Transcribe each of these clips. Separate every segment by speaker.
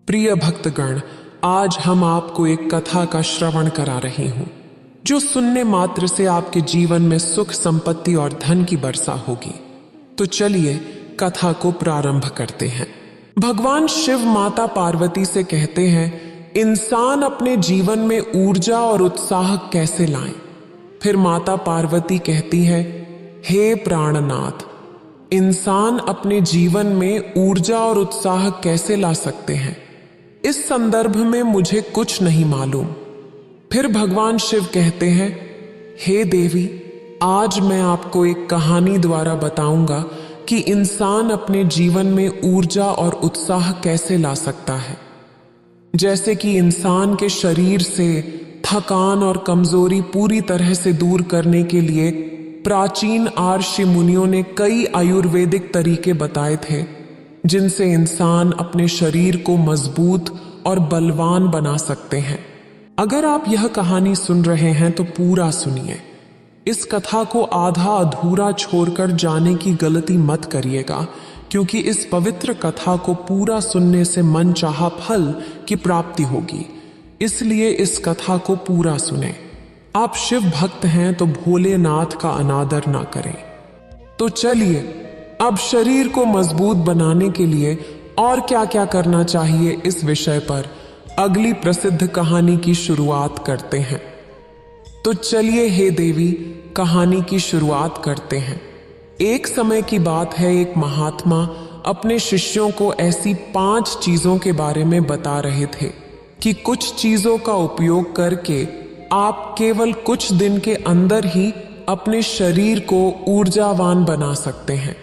Speaker 1: प्रिय भक्तगण, आज हम आपको एक कथा का श्रवण करा रहे हूं जो सुनने मात्र से आपके जीवन में सुख, संपत्ति और धन की वर्षा होगी। तो चलिए कथा को प्रारंभ करते हैं। भगवान शिव माता पार्वती से कहते हैं, इंसान अपने जीवन में ऊर्जा और उत्साह कैसे लाएं? फिर माता पार्वती कहती है, हे प्राणनाथ, इंसान अपने जीवन में ऊर्जा और उत्साह कैसे ला सकते हैं? इस संदर्भ में मुझे कुछ नहीं मालूम। फिर भगवान शिव कहते हैं, हे देवी, आज मैं आपको एक कहानी द्वारा बताऊंगा कि इंसान अपने जीवन में ऊर्जा और उत्साह कैसे ला सकता है। जैसे कि इंसान के शरीर से थकान और कमजोरी पूरी तरह से दूर करने के लिए प्राचीन ऋषि मुनियों ने कई आयुर्वेदिक तरीके बताए थे, जिनसे इंसान अपने शरीर को मजबूत और बलवान बना सकते हैं। अगर आप यह कहानी सुन रहे हैं तो पूरा सुनिए। इस कथा को आधा अधूरा छोड़कर जाने की गलती मत करिएगा, क्योंकि इस पवित्र कथा को पूरा सुनने से मनचाहा फल की प्राप्ति होगी। इसलिए इस कथा को पूरा सुने। आप शिव भक्त हैं तो भोलेनाथ का अनादर ना करें। तो चलिए अब शरीर को मजबूत बनाने के लिए और क्या क्या करना चाहिए, इस विषय पर अगली प्रसिद्ध कहानी की शुरुआत करते हैं। तो चलिए हे देवी, कहानी की शुरुआत करते हैं। एक समय की बात है, एक महात्मा अपने शिष्यों को ऐसी 5 चीजों के बारे में बता रहे थे कि कुछ चीजों का उपयोग करके आप केवल कुछ दिन के अंदर ही अपने शरीर को ऊर्जावान बना सकते हैं।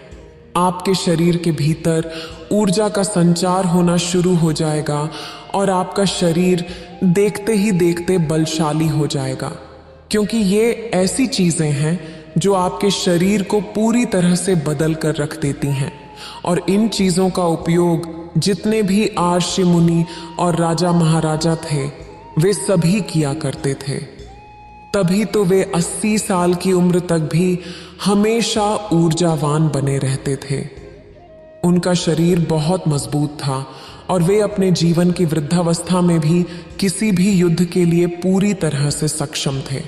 Speaker 1: आपके शरीर के भीतर ऊर्जा का संचार होना शुरू हो जाएगा और आपका शरीर देखते ही देखते बलशाली हो जाएगा, क्योंकि ये ऐसी चीजें हैं जो आपके शरीर को पूरी तरह से बदल कर रख देती हैं। और इन चीजों का उपयोग जितने भी ऋषि मुनि और राजा महाराजा थे, वे सभी किया करते थे। तभी तो वे 80 साल की उम्र तक भी हमेशा ऊर्जावान बने रहते थे। उनका शरीर बहुत मजबूत था और वे अपने जीवन की वृद्धावस्था में भी किसी भी युद्ध के लिए पूरी तरह से सक्षम थे।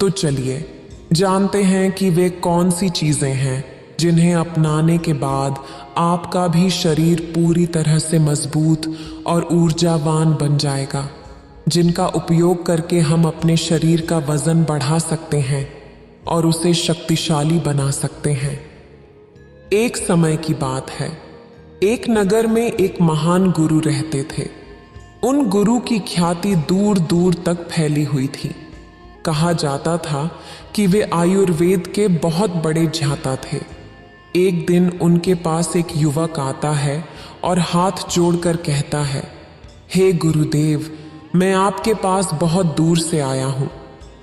Speaker 1: तो चलिए जानते हैं कि वे कौन सी चीजें हैं जिन्हें अपनाने के बाद आपका भी शरीर पूरी तरह से मजबूत और ऊर्जावान बन जाएगा, जिनका उपयोग करके हम अपने शरीर का वजन बढ़ा सकते हैं और उसे शक्तिशाली बना सकते हैं। एक समय की बात है, एक नगर में एक महान गुरु रहते थे। उन गुरु की ख्याति दूर दूर तक फैली हुई थी। कहा जाता था कि वे आयुर्वेद के बहुत बड़े ज्ञाता थे। एक दिन उनके पास एक युवक आता है और हाथ जोड़कर कहता है, हे गुरुदेव, मैं आपके पास बहुत दूर से आया हूं।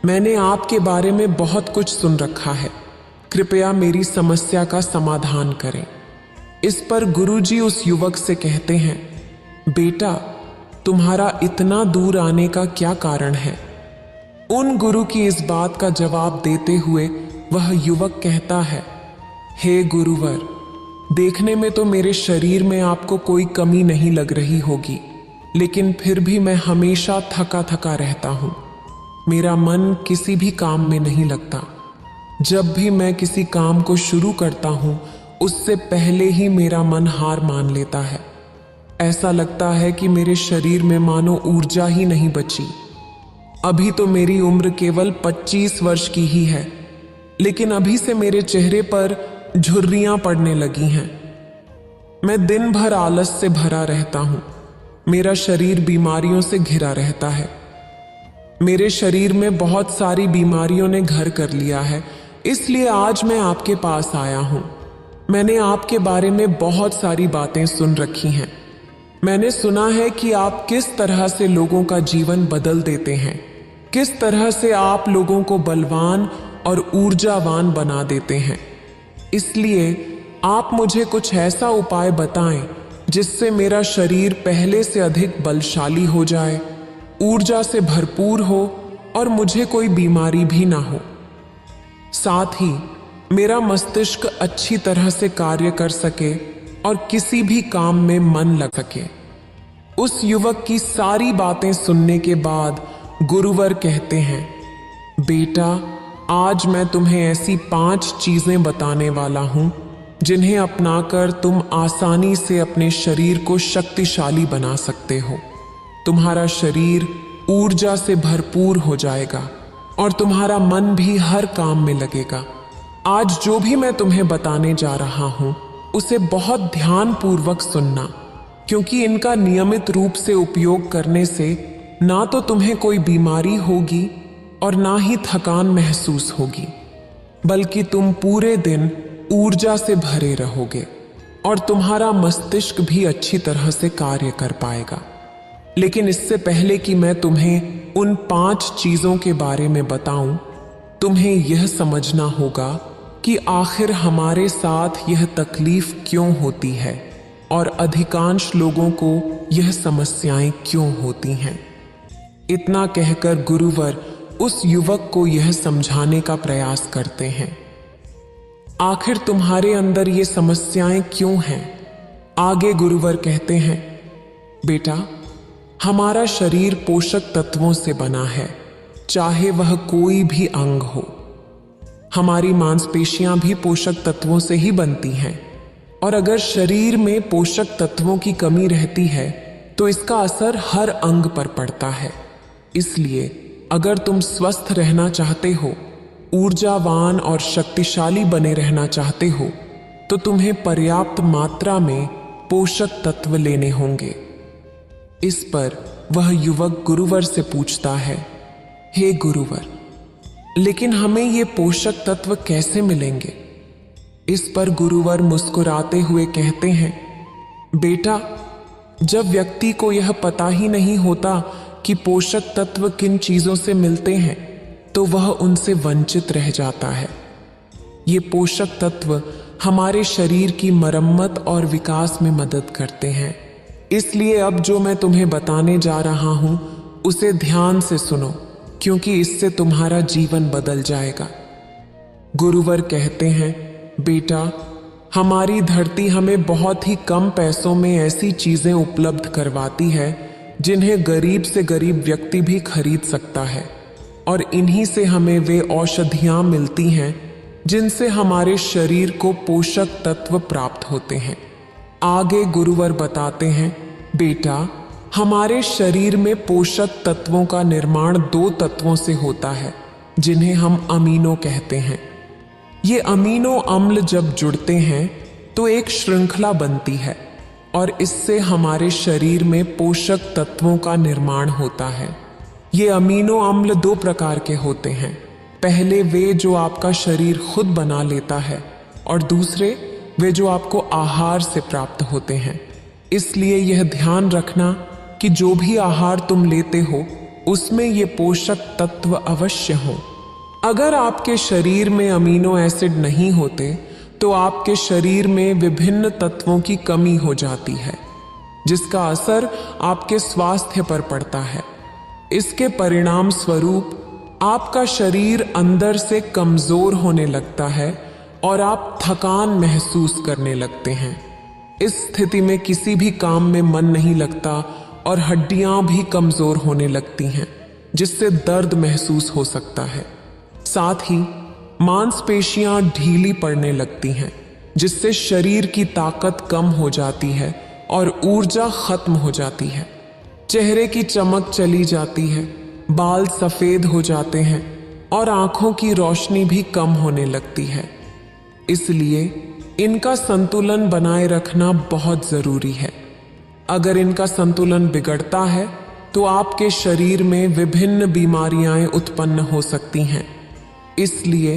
Speaker 1: मैंने आपके बारे में बहुत कुछ सुन रखा है। कृपया मेरी समस्या का समाधान करें। इस पर गुरुजी उस युवक से कहते हैं, बेटा, तुम्हारा इतना दूर आने का क्या कारण है? उन गुरु की इस बात का जवाब देते हुए वह युवक कहता है, हे गुरुवर, देखने में तो मेरे शरीर में आपको कोई कमी नहीं लग रही होगी, लेकिन फिर भी मैं हमेशा थका थका रहता हूं। मेरा मन किसी भी काम में नहीं लगता। जब भी मैं किसी काम को शुरू करता हूं, उससे पहले ही मेरा मन हार मान लेता है। ऐसा लगता है कि मेरे शरीर में मानो ऊर्जा ही नहीं बची। अभी तो मेरी उम्र केवल 25 वर्ष की ही है, लेकिन अभी से मेरे चेहरे पर झुर्रियां पड़ने लगी हैं। मैं दिन भर आलस से भरा रहता हूं। मेरा शरीर बीमारियों से घिरा रहता है। मेरे शरीर में बहुत सारी बीमारियों ने घर कर लिया है, इसलिए आज मैं आपके पास आया हूं। मैंने आपके बारे में बहुत सारी बातें सुन रखी हैं। मैंने सुना है कि आप किस तरह से लोगों का जीवन बदल देते हैं, किस तरह से आप लोगों को बलवान और ऊर्जावान बना देते हैं। इसलिए आप मुझे कुछ ऐसा उपाय बताएं जिससे मेरा शरीर पहले से अधिक बलशाली हो जाए, ऊर्जा से भरपूर हो और मुझे कोई बीमारी भी ना हो। साथ ही मेरा मस्तिष्क अच्छी तरह से कार्य कर सके और किसी भी काम में मन लग सके। उस युवक की सारी बातें सुनने के बाद गुरुवर कहते हैं, बेटा, आज मैं तुम्हें ऐसी 5 चीजें बताने वाला हूं जिन्हें अपनाकर तुम आसानी से अपने शरीर को शक्तिशाली बना सकते हो। तुम्हारा शरीर ऊर्जा से भरपूर हो जाएगा और तुम्हारा मन भी हर काम में लगेगा। आज जो भी मैं तुम्हें बताने जा रहा हूं उसे बहुत ध्यानपूर्वक सुनना, क्योंकि इनका नियमित रूप से उपयोग करने से ना तो तुम्हें कोई बीमारी होगी और ना ही थकान महसूस होगी, बल्कि तुम पूरे दिन ऊर्जा से भरे रहोगे और तुम्हारा मस्तिष्क भी अच्छी तरह से कार्य कर पाएगा। लेकिन इससे पहले कि मैं तुम्हें उन 5 चीजों के बारे में बताऊं, तुम्हें यह समझना होगा कि आखिर हमारे साथ यह तकलीफ क्यों होती है और अधिकांश लोगों को यह समस्याएं क्यों होती हैं। इतना कहकर गुरुवर उस युवक को यह समझाने का प्रयास करते हैं, आखिर तुम्हारे अंदर ये समस्याएं क्यों हैं। आगे गुरुवर कहते हैं, बेटा, हमारा शरीर पोषक तत्वों से बना है, चाहे वह कोई भी अंग हो। हमारी मांसपेशियां भी पोषक तत्वों से ही बनती हैं, और अगर शरीर में पोषक तत्वों की कमी रहती है तो इसका असर हर अंग पर पड़ता है। इसलिए अगर तुम स्वस्थ रहना चाहते हो, ऊर्जावान और शक्तिशाली बने रहना चाहते हो, तो तुम्हें पर्याप्त मात्रा में पोषक तत्व लेने होंगे। इस पर वह युवक गुरुवर से पूछता है, हे गुरुवर, लेकिन हमें ये पोषक तत्व कैसे मिलेंगे। इस पर गुरुवर मुस्कुराते हुए कहते हैं, बेटा, जब व्यक्ति को यह पता ही नहीं होता कि पोषक तत्व किन चीजों से मिलते हैं तो वह उनसे वंचित रह जाता है। ये पोषक तत्व हमारे शरीर की मरम्मत और विकास में मदद करते हैं। इसलिए अब जो मैं तुम्हें बताने जा रहा हूं उसे ध्यान से सुनो, क्योंकि इससे तुम्हारा जीवन बदल जाएगा। गुरुवर कहते हैं, बेटा, हमारी धरती हमें बहुत ही कम पैसों में ऐसी चीजें उपलब्ध करवाती है जिन्हें गरीब से गरीब व्यक्ति भी खरीद सकता है, और इन्हीं से हमें वे औषधियां मिलती हैं जिनसे हमारे शरीर को पोषक तत्व प्राप्त होते हैं। आगे गुरुवर बताते हैं, बेटा, हमारे शरीर में पोषक तत्वों का निर्माण 2 तत्वों से होता है जिन्हें हम अमीनो कहते हैं। ये अमीनो अम्ल जब जुड़ते हैं तो एक श्रृंखला बनती है और इससे हमारे शरीर में पोषक तत्वों का निर्माण होता है। ये अमीनो अम्ल 2 प्रकार के होते हैं। पहले वे जो आपका शरीर खुद बना लेता है, और दूसरे वे जो आपको आहार से प्राप्त होते हैं। इसलिए यह ध्यान रखना कि जो भी आहार तुम लेते हो उसमें ये पोषक तत्व अवश्य हो। अगर आपके शरीर में अमीनो एसिड नहीं होते तो आपके शरीर में विभिन्न तत्वों की कमी हो जाती है, जिसका असर आपके स्वास्थ्य पर पड़ता है। इसके परिणाम स्वरूप आपका शरीर अंदर से कमजोर होने लगता है और आप थकान महसूस करने लगते हैं। इस स्थिति में किसी भी काम में मन नहीं लगता और हड्डियां भी कमजोर होने लगती हैं, जिससे दर्द महसूस हो सकता है। साथ ही मांसपेशियां ढीली पड़ने लगती हैं, जिससे शरीर की ताकत कम हो जाती है और ऊर्जा खत्म हो जाती है। चेहरे की चमक चली जाती है, बाल सफेद हो जाते हैं और आंखों की रोशनी भी कम होने लगती है। इसलिए इनका संतुलन बनाए रखना बहुत जरूरी है। अगर इनका संतुलन बिगड़ता है तो आपके शरीर में विभिन्न बीमारियां उत्पन्न हो सकती हैं। इसलिए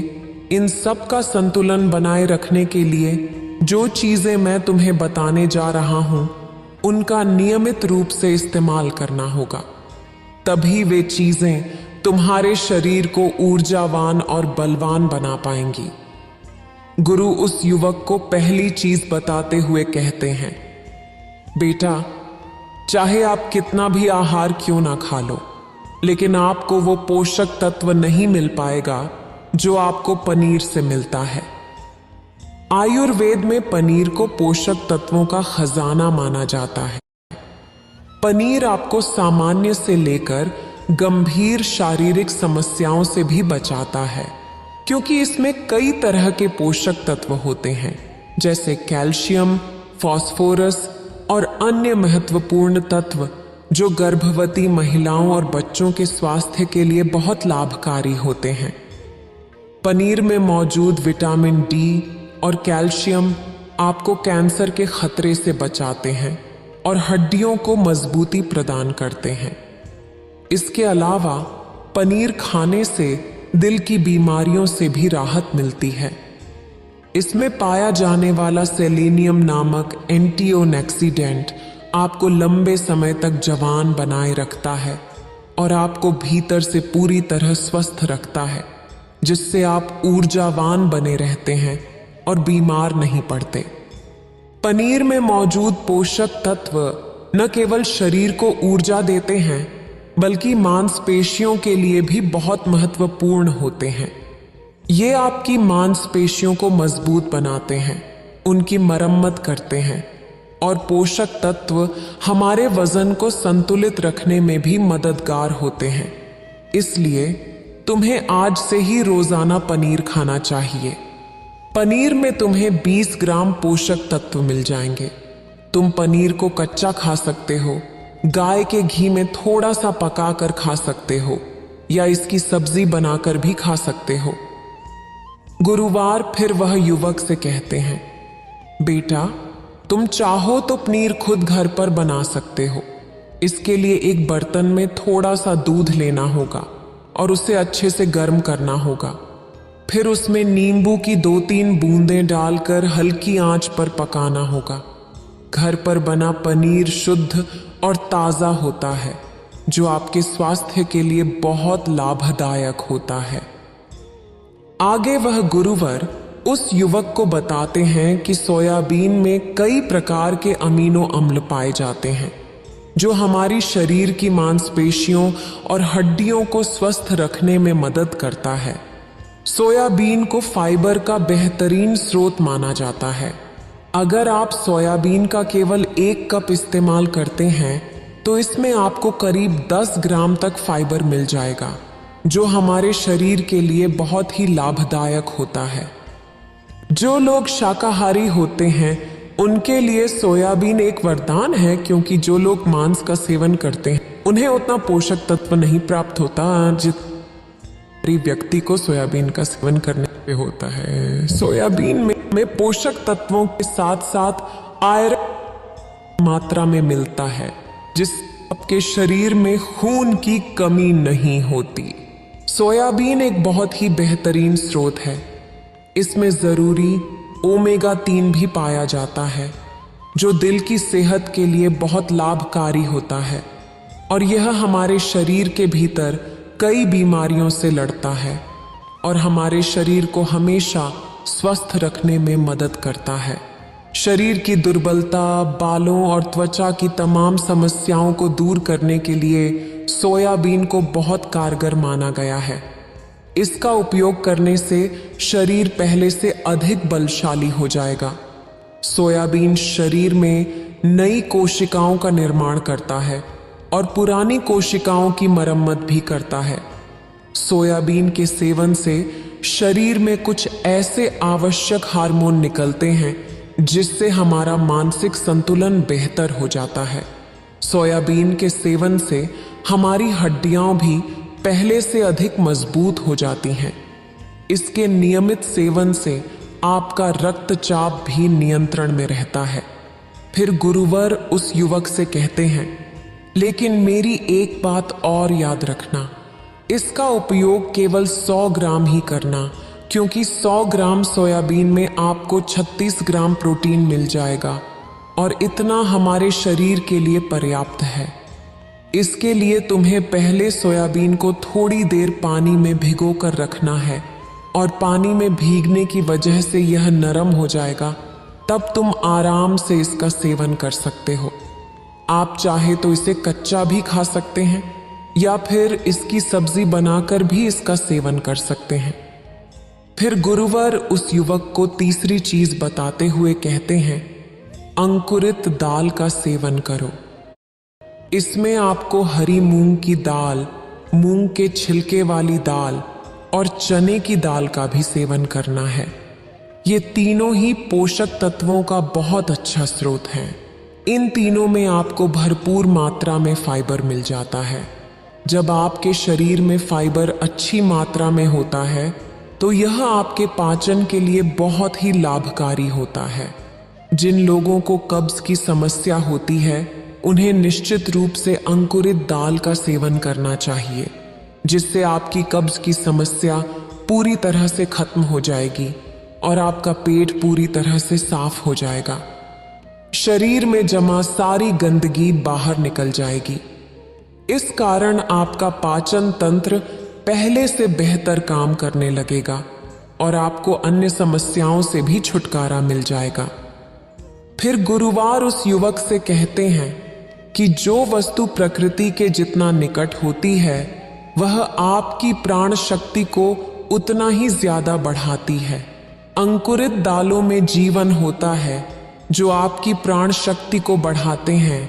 Speaker 1: इन सब का संतुलन बनाए रखने के लिए जो चीजें मैं तुम्हें बताने जा रहा हूं उनका नियमित रूप से इस्तेमाल करना होगा। तभी वे चीजें तुम्हारे शरीर को ऊर्जावान और बलवान बना पाएंगी। गुरु उस युवक को पहली चीज बताते हुए कहते हैं, बेटा, चाहे आप कितना भी आहार क्यों ना खा लो, लेकिन आपको वो पोषक तत्व नहीं मिल पाएगा जो आपको पनीर से मिलता है। आयुर्वेद में पनीर को पोषक तत्वों का खजाना माना जाता है। पनीर आपको सामान्य से लेकर गंभीर शारीरिक समस्याओं से भी बचाता है, क्योंकि इसमें कई तरह के पोषक तत्व होते हैं, जैसे कैल्शियम, फास्फोरस और अन्य महत्वपूर्ण तत्व जो गर्भवती महिलाओं और बच्चों के स्वास्थ्य के लिए बहुत लाभकारी होते हैं। पनीर में मौजूद विटामिन डी और कैल्शियम आपको कैंसर के खतरे से बचाते हैं और हड्डियों को मजबूती प्रदान करते हैं। इसके अलावा पनीर खाने से दिल की बीमारियों से भी राहत मिलती है। इसमें पाया जाने वाला सेलेनियम नामक एंटीऑक्सीडेंट आपको लंबे समय तक जवान बनाए रखता है और आपको भीतर से पूरी तरह स्वस्थ रखता है, जिससे आप ऊर्जावान बने रहते हैं और बीमार नहीं पड़ते। पनीर में मौजूद पोषक तत्व न केवल शरीर को ऊर्जा देते हैं, बल्कि मांसपेशियों के लिए भी बहुत महत्वपूर्ण होते हैं। ये आपकी मांसपेशियों को मजबूत बनाते हैं, उनकी मरम्मत करते हैं और पोषक तत्व हमारे वजन को संतुलित रखने में भी मददगार होते हैं। इसलिए तुम्हें आज से ही रोजाना पनीर खाना चाहिए। पनीर में तुम्हें 20 ग्राम पोषक तत्व मिल जाएंगे। तुम पनीर को कच्चा खा सकते हो, गाय के घी में थोड़ा सा पकाकर खा सकते हो या इसकी सब्जी बनाकर भी खा सकते हो। गुरुवार फिर वह युवक से कहते हैं, बेटा तुम चाहो तो पनीर खुद घर पर बना सकते हो। इसके लिए एक बर्तन में थोड़ा सा दूध लेना होगा और उसे अच्छे से गर्म करना होगा। फिर उसमें नींबू की 2-3 बूंदें डालकर हल्की आंच पर पकाना होगा। घर पर बना पनीर शुद्ध और ताज़ा होता है, जो आपके स्वास्थ्य के लिए बहुत लाभदायक होता है। आगे वह गुरुवर उस युवक को बताते हैं कि सोयाबीन में कई प्रकार के अमीनो अम्ल पाए जाते हैं, जो हमारी शरीर की मांसपेशियों और हड्डियों को स्वस्थ रखने में मदद करता है। सोयाबीन को फाइबर का बेहतरीन स्रोत माना जाता है। अगर आप सोयाबीन का केवल 1 कप इस्तेमाल करते हैं तो इसमें आपको करीब 10 ग्राम तक फाइबर मिल जाएगा, जो हमारे शरीर के लिए बहुत ही लाभदायक होता है। जो लोग शाकाहारी होते हैं उनके लिए सोयाबीन एक वरदान है, क्योंकि जो लोग मांस का सेवन करते हैं उन्हें उतना पोषक तत्व नहीं प्राप्त होता जितना व्यक्ति को सोयाबीन का सेवन करने पे होता है। सोयाबीन में पोषक तत्वों के साथ साथ आयरन मात्रा में मिलता है, जिससे आपके शरीर में खून की कमी नहीं होती। सोयाबीन एक बहुत ही बेहतरीन स्रोत है। इसमें जरूरी ओमेगा 3 भी पाया जाता है, जो दिल की सेहत के लिए बहुत लाभकारी होता है और यह हमारे शरीर के भीतर कई बीमारियों से लड़ता है और हमारे शरीर को हमेशा स्वस्थ रखने में मदद करता है। शरीर की दुर्बलता, बालों और त्वचा की तमाम समस्याओं को दूर करने के लिए सोयाबीन को बहुत कारगर माना गया है। इसका उपयोग करने से शरीर पहले से अधिक बलशाली हो जाएगा। सोयाबीन शरीर में नई कोशिकाओं का निर्माण करता है और पुरानी कोशिकाओं की मरम्मत भी करता है। सोयाबीन के सेवन से शरीर में कुछ ऐसे आवश्यक हार्मोन निकलते हैं जिससे हमारा मानसिक संतुलन बेहतर हो जाता है। सोयाबीन के सेवन से हमारी हड्डियां भी पहले से अधिक मजबूत हो जाती हैं। इसके नियमित सेवन से आपका रक्तचाप भी नियंत्रण में रहता है। फिर गुरुवर उस युवक से कहते हैं, लेकिन मेरी एक बात और याद रखना, इसका उपयोग केवल 100 ग्राम ही करना, क्योंकि 100 ग्राम सोयाबीन में आपको 36 ग्राम प्रोटीन मिल जाएगा और इतना हमारे शरीर के लिए पर्याप्त है। इसके लिए तुम्हें पहले सोयाबीन को थोड़ी देर पानी में भिगो कर रखना है और पानी में भीगने की वजह से यह नरम हो जाएगा। तब तुम आराम से इसका सेवन कर सकते हो। आप चाहे तो इसे कच्चा भी खा सकते हैं या फिर इसकी सब्जी बनाकर भी इसका सेवन कर सकते हैं। फिर गुरुवर उस युवक को तीसरी चीज बताते हुए कहते हैं, अंकुरित दाल का सेवन करो। इसमें आपको हरी मूंग की दाल, मूंग के छिलके वाली दाल और चने की दाल का भी सेवन करना है। ये तीनों ही पोषक तत्वों का बहुत अच्छा स्रोत हैं। इन तीनों में आपको भरपूर मात्रा में फाइबर मिल जाता है। जब आपके शरीर में फाइबर अच्छी मात्रा में होता है तो यह आपके पाचन के लिए बहुत ही लाभकारी होता है। जिन लोगों को कब्ज की समस्या होती है उन्हें निश्चित रूप से अंकुरित दाल का सेवन करना चाहिए, जिससे आपकी कब्ज की समस्या पूरी तरह से खत्म हो जाएगी और आपका पेट पूरी तरह से साफ हो जाएगा। शरीर में जमा सारी गंदगी बाहर निकल जाएगी। इस कारण आपका पाचन तंत्र पहले से बेहतर काम करने लगेगा और आपको अन्य समस्याओं से भी छुटकारा मिल जाएगा। फिर गुरुवार उस युवक से कहते हैं कि जो वस्तु प्रकृति के जितना निकट होती है वह आपकी प्राण शक्ति को उतना ही ज्यादा बढ़ाती है। अंकुरित दालों में जीवन होता है जो आपकी प्राण शक्ति को बढ़ाते हैं,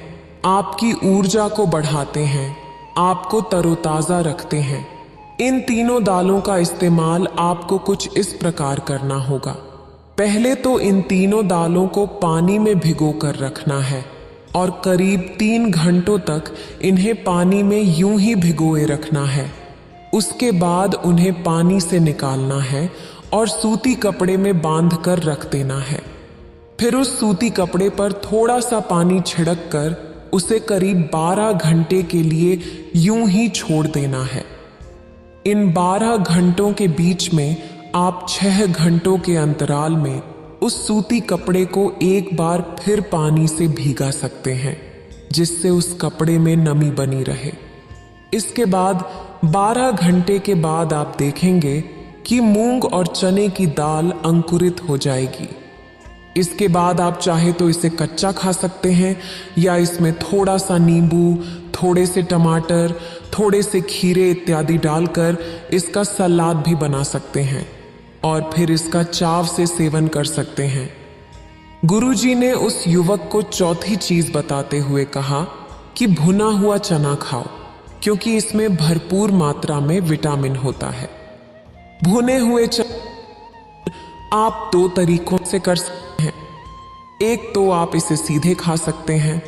Speaker 1: आपकी ऊर्जा को बढ़ाते हैं, आपको तरोताजा रखते हैं। इन तीनों दालों का इस्तेमाल आपको कुछ इस प्रकार करना होगा। पहले तो इन तीनों दालों को पानी में भिगो कर रखना है और करीब 3 घंटों तक इन्हें पानी में यूं ही भिगोए रखना है। उसके बाद उन्हें पानी से निकालना है और सूती कपड़े में बांध कर रख देना है। फिर उस सूती कपड़े पर थोड़ा सा पानी छिड़क कर उसे करीब 12 घंटे के लिए यूं ही छोड़ देना है। इन 12 घंटों के बीच में आप 6 घंटों के अंतराल में उस सूती कपड़े को एक बार फिर पानी से भीगा सकते हैं, जिससे उस कपड़े में नमी बनी रहे। इसके बाद 12 घंटे के बाद आप देखेंगे कि मूंग और चने की दाल अंकुरित हो जाएगी। इसके बाद आप चाहे तो इसे कच्चा खा सकते हैं या इसमें थोड़ा सा नींबू, थोड़े से टमाटर, थोड़े से खीरे इत्यादि डालकर इसका सलाद भी बना सकते हैं और फिर इसका चाव से सेवन कर सकते हैं। गुरुजी ने उस युवक को चौथी चीज बताते हुए कहा कि भुना हुआ चना खाओ, क्योंकि इसमें भरपूर मात्रा में विटामिन होता है। भुने हुए चना आप 2 तरीकों से कर सकते हैं। एक तो आप इसे सीधे खा सकते हैं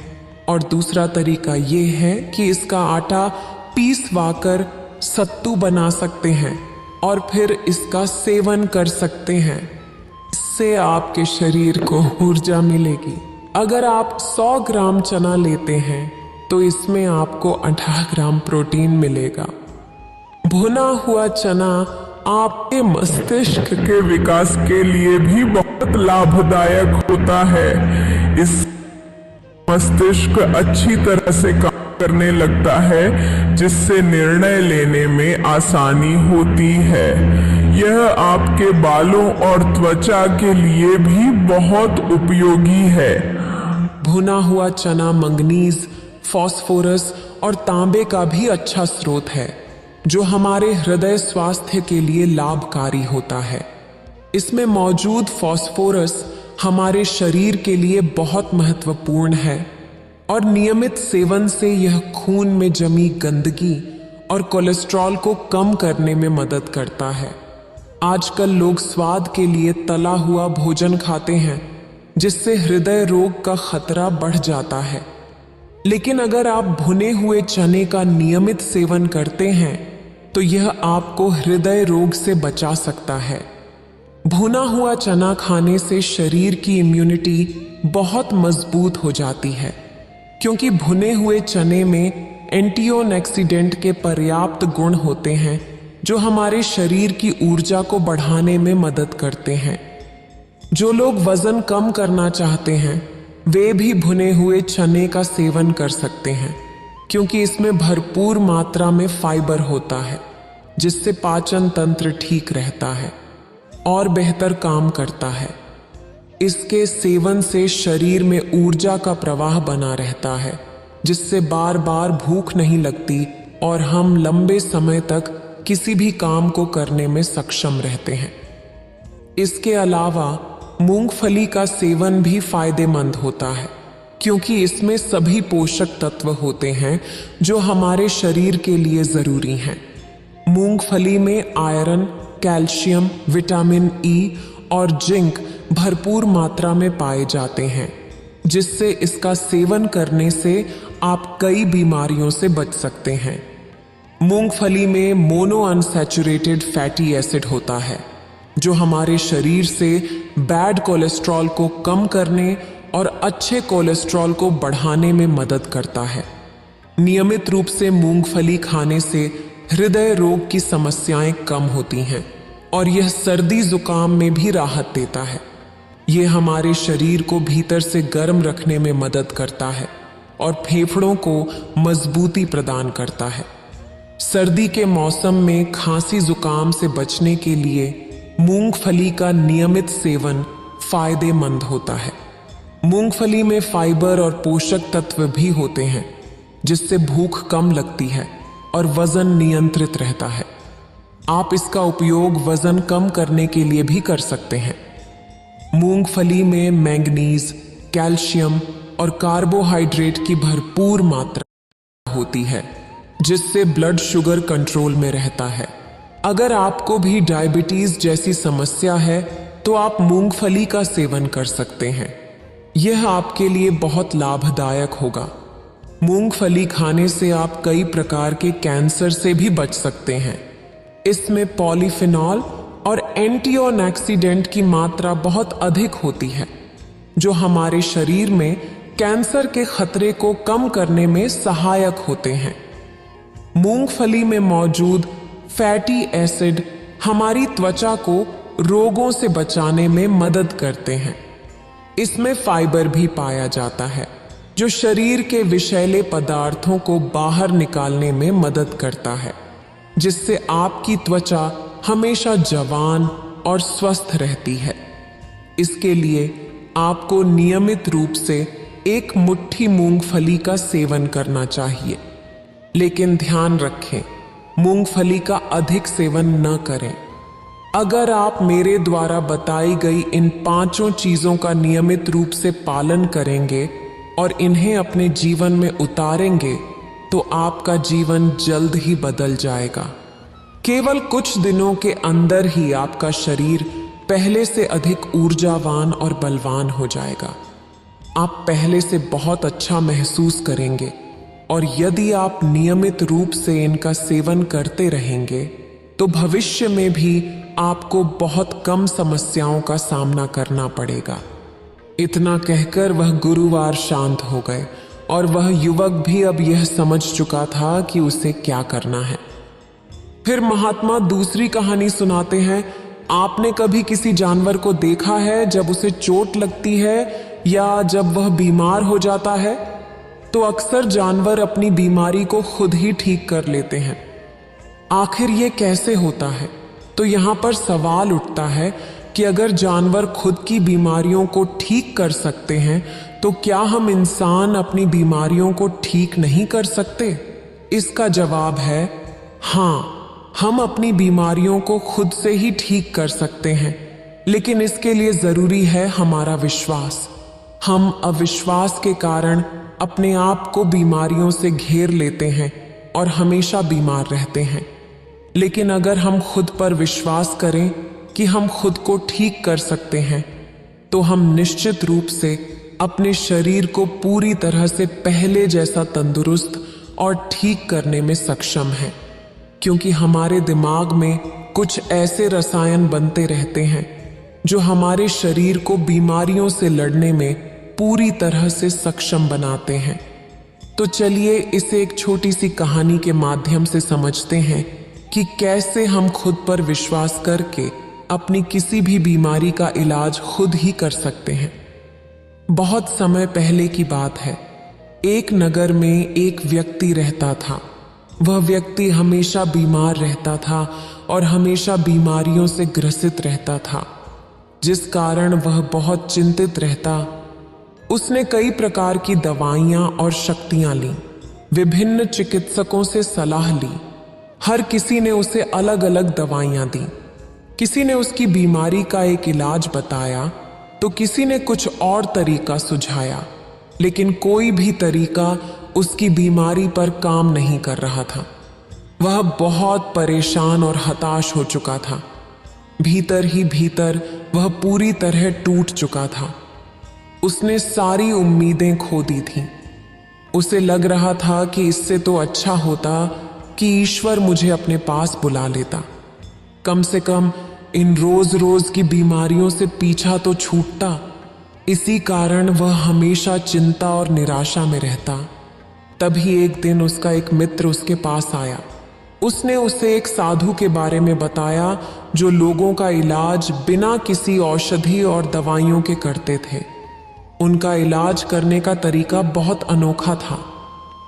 Speaker 1: और दूसरा तरीका ये है कि इसका आटा पीसवाकर सत्तू बना सकते हैं और फिर इसका सेवन कर सकते हैं। इससे आपके शरीर को ऊर्जा मिलेगी। अगर आप 100 ग्राम चना लेते हैं तो इसमें आपको 18 ग्राम प्रोटीन मिलेगा। भुना हुआ चना आपके मस्तिष्क के विकास के लिए भी बहुत लाभदायक होता है। इस मस्तिष्क अच्छी तरह से काम करने लगता है, जिससे निर्णय लेने में आसानी होती है। यह आपके बालों और त्वचा के लिए भी बहुत उपयोगी है। भुना हुआ चना मंगनीज, फास्फोरस और तांबे का भी अच्छा स्रोत है, जो हमारे हृदय स्वास्थ्य के लिए लाभकारी होता है। इसमें मौजूद फास्फोरस हमारे शरीर के लिए बहुत महत्वपूर्ण है और नियमित सेवन से यह खून में जमी गंदगी और कोलेस्ट्रॉल को कम करने में मदद करता है। आजकल लोग स्वाद के लिए तला हुआ भोजन खाते हैं, जिससे हृदय रोग का खतरा बढ़ जाता है। लेकिन अगर आप भुने हुए चने का नियमित सेवन करते हैं तो यह आपको हृदय रोग से बचा सकता है। भुना हुआ चना खाने से शरीर की इम्यूनिटी बहुत मजबूत हो जाती है, क्योंकि भुने हुए चने में एंटीऑक्सीडेंट के पर्याप्त गुण होते हैं, जो हमारे शरीर की ऊर्जा को बढ़ाने में मदद करते हैं। जो लोग वजन कम करना चाहते हैं वे भी भुने हुए चने का सेवन कर सकते हैं, क्योंकि इसमें भरपूर मात्रा में फाइबर होता है, जिससे पाचन तंत्र ठीक रहता है और बेहतर काम करता है। इसके सेवन से शरीर में ऊर्जा का प्रवाह बना रहता है, जिससे बार बार भूख नहीं लगती और हम लंबे समय तक किसी भी काम को करने में सक्षम रहते हैं। इसके अलावा मूंगफली का सेवन भी फायदेमंद होता है। क्योंकि इसमें सभी पोषक तत्व होते हैं जो हमारे शरीर के लिए जरूरी हैं। मूंगफली में आयरन, कैल्शियम, विटामिन ई और जिंक भरपूर मात्रा में पाए जाते हैं, जिससे इसका सेवन करने से आप कई बीमारियों से बच सकते हैं। मूंगफली में मोनो अनसैचुरेटेड फैटी एसिड होता है, जो हमारे शरीर से बैड कोलेस्ट्रॉल को कम करने और अच्छे कोलेस्ट्रॉल को बढ़ाने में मदद करता है। नियमित रूप से मूंगफली खाने से हृदय रोग की समस्याएं कम होती हैं और यह सर्दी जुकाम में भी राहत देता है। यह हमारे शरीर को भीतर से गर्म रखने में मदद करता है और फेफड़ों को मजबूती प्रदान करता है। सर्दी के मौसम में खांसी जुकाम से बचने के लिए मूंगफली का नियमित सेवन फायदेमंद होता है। मूंगफली में फाइबर और पोषक तत्व भी होते हैं, जिससे भूख कम लगती है और वजन नियंत्रित रहता है। आप इसका उपयोग वजन कम करने के लिए भी कर सकते हैं। मूंगफली में मैंगनीज, कैल्शियम और कार्बोहाइड्रेट की भरपूर मात्रा होती है, जिससे ब्लड शुगर कंट्रोल में रहता है। अगर आपको भी डायबिटीज जैसी समस्या है तो आप मूंगफली का सेवन कर सकते हैं। यह आपके लिए बहुत लाभदायक होगा। मूंगफली खाने से आप कई प्रकार के कैंसर से भी बच सकते हैं। इसमें पॉलीफिनॉल और एंटीऑक्सीडेंट की मात्रा बहुत अधिक होती है, जो हमारे शरीर में कैंसर के खतरे को कम करने में सहायक होते हैं। मूंगफली में मौजूद फैटी एसिड हमारी त्वचा को रोगों से बचाने में मदद करते हैं। इसमें फाइबर भी पाया जाता है, जो शरीर के विषैले पदार्थों को बाहर निकालने में मदद करता है, जिससे आपकी त्वचा हमेशा जवान और स्वस्थ रहती है। इसके लिए आपको नियमित रूप से एक मुट्ठी मूंगफली का सेवन करना चाहिए, लेकिन ध्यान रखें, मूंगफली का अधिक सेवन न करें। अगर आप मेरे द्वारा बताई गई इन 5 चीजों का नियमित रूप से पालन करेंगे और इन्हें अपने जीवन में उतारेंगे, तो आपका जीवन जल्द ही बदल जाएगा। केवल कुछ दिनों के अंदर ही आपका शरीर पहले से अधिक ऊर्जावान और बलवान हो जाएगा। आप पहले से बहुत अच्छा महसूस करेंगे और यदि आप नियमित रूप से इनका सेवन करते रहेंगे तो भविष्य में भी आपको बहुत कम समस्याओं का सामना करना पड़ेगा। इतना कहकर वह गुरुवार शांत हो गए और वह युवक भी अब यह समझ चुका था कि उसे क्या करना है। फिर महात्मा दूसरी कहानी सुनाते हैं। आपने कभी किसी जानवर को देखा है जब उसे चोट लगती है या जब वह बीमार हो जाता है तो अक्सर जानवर अपनी बीमारी को खुद ही ठीक कर लेते हैं। आखिर ये कैसे होता है? तो यहाँ पर सवाल उठता है कि अगर जानवर खुद की बीमारियों को ठीक कर सकते हैं तो क्या हम इंसान अपनी बीमारियों को ठीक नहीं कर सकते? इसका जवाब है हाँ, हम अपनी बीमारियों को खुद से ही ठीक कर सकते हैं, लेकिन इसके लिए जरूरी है हमारा विश्वास। हम अविश्वास के कारण अपने आप को बीमारियों से घेर लेते हैं और हमेशा बीमार रहते हैं। लेकिन अगर हम खुद पर विश्वास करें कि हम खुद को ठीक कर सकते हैं, तो हम निश्चित रूप से अपने शरीर को पूरी तरह से पहले जैसा तंदुरुस्त और ठीक करने में सक्षम हैं, क्योंकि हमारे दिमाग में कुछ ऐसे रसायन बनते रहते हैं जो हमारे शरीर को बीमारियों से लड़ने में पूरी तरह से सक्षम बनाते हैं। तो चलिए इसे एक छोटी सी कहानी के माध्यम से समझते हैं कि कैसे हम खुद पर विश्वास करके अपनी किसी भी बीमारी का इलाज खुद ही कर सकते हैं। बहुत समय पहले की बात है। एक नगर में एक व्यक्ति रहता था। वह व्यक्ति हमेशा बीमार रहता था और हमेशा बीमारियों से ग्रसित रहता था, जिस कारण वह बहुत चिंतित रहता। उसने कई प्रकार की दवाइयां और शक्तियां लीं, विभिन्न चिकित्सकों से सलाह ली। हर किसी ने उसे अलग अलग दवाइयां दी। किसी ने उसकी बीमारी का एक इलाज बताया तो किसी ने कुछ और तरीका सुझाया। लेकिन कोई भी तरीका उसकी बीमारी पर काम नहीं कर रहा था। वह बहुत परेशान और हताश हो चुका था। भीतर ही भीतर वह पूरी तरह टूट चुका था। उसने सारी उम्मीदें खो दी थीं। उसे लग रहा था कि इससे तो अच्छा होता कि ईश्वर मुझे अपने पास बुला लेता। कम से कम इन रोज रोज की बीमारियों से पीछा तो छूटता। इसी कारण वह हमेशा चिंता और निराशा में रहता। तभी एक दिन उसका एक मित्र उसके पास आया। उसने उसे एक साधु के बारे में बताया जो लोगों का इलाज बिना किसी औषधि और दवाइयों के करते थे। उनका इलाज करने का तरीका बहुत अनोखा था।